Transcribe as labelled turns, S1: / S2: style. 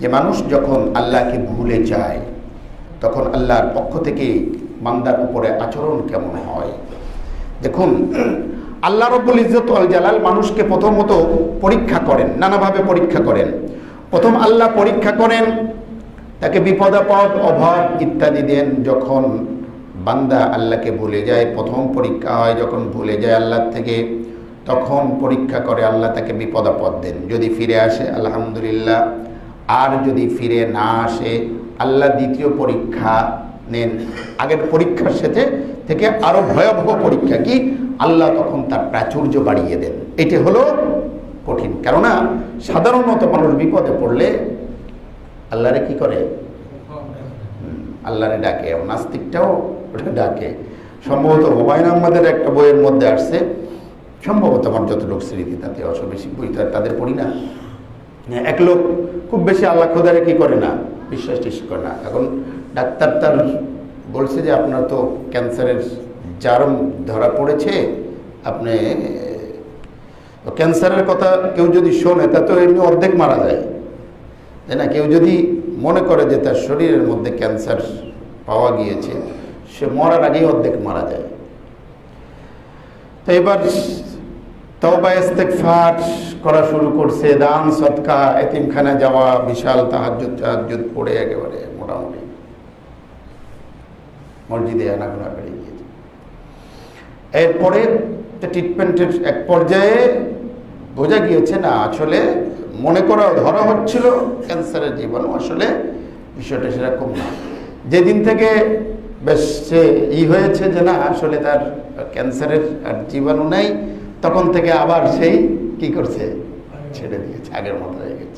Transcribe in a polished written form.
S1: যে মানুষ যখন আল্লাহকে ভুলে যায় তখন আল্লাহর পক্ষ থেকে বান্দার উপরে আচরণ কেমন হয়। দেখুন, আল্লাহ রব্বুল ইজ্জত ওয়াল জালাল মানুষকে প্রথমত পরীক্ষা করেন, নানাভাবে পরীক্ষা করেন। প্রথম আল্লাহ পরীক্ষা করেন, তাকে বিপদ আপদ অভাব ইত্যাদি দেন। যখন বান্দা আল্লাহকে ভুলে যায়, প্রথম পরীক্ষা হয় যখন ভুলে যায় আল্লাহ থেকে, তখন পরীক্ষা করে আল্লাহ তাকে বিপদ আপদ দেন। যদি ফিরে আসে আলহামদুলিল্লাহ, আর যদি ফিরে না আসে আল্লাহ দ্বিতীয় পরীক্ষা নেন। আগের পরীক্ষার সাথে থেকে আরো ভয়াবহ পরীক্ষা কি, আল্লাহ তখন তার প্রাচুর্য বাড়িয়ে দেন। এটি হলো কঠিন। কেননা সাধারণত মানুষ বিপদে পড়লে আল্লাহরে কি করে, আল্লাহরে ডাকে। নাস্তিকটাও ডাকে। সম্ভবত হুমায়ুন আহমদের একটা বইয়ের মধ্যে আসছে, সম্ভবত আমার যতটুকু স্মৃতি, তাতে অত বেশি বই তাদের পড়ি না। এক লোক খুব বেশি আল্লাহ খোদারে কি করে না, বিশ্বাস টিস করে না। এখন ডাক্তার তার বলছে যে আপনার তো ক্যান্সারের জারম ধরা পড়েছে, আপনি ক্যান্সারের কথা কেউ যদি শোনে তা তো এমনি অর্ধেক মারা যায়, তাই না? কেউ যদি মনে করে যে তার শরীরের মধ্যে ক্যান্সার পাওয়া গিয়েছে, সে মরার আগেই অর্ধেক মারা যায়। তো এবার তওবা ইস্তেগফার করা শুরু করছে, দান সদকা, এতিমখানা যাওয়া, বিশাল তাহাজ্জুদ পড়ে একেবারে মোটামুটি মসজিদে আনাগোনা বেড়ে গিয়েছে। এরপরে ট্রিটমেন্টের এক পর্যায়ে বোঝা গিয়েছে না, আসলে মনে করা ধরা হচ্ছিল ক্যান্সারের জীবাণু, আসলে বিষয়টা সেরকম না। যেদিন থেকে বেশ সে হয়েছে যে না আসলে তার ক্যান্সারের আর জীবাণু নেই, তখন থেকে আবার সেই কি করছে, ছেড়ে দিয়েছে, আগের মতো হয়ে গেছে।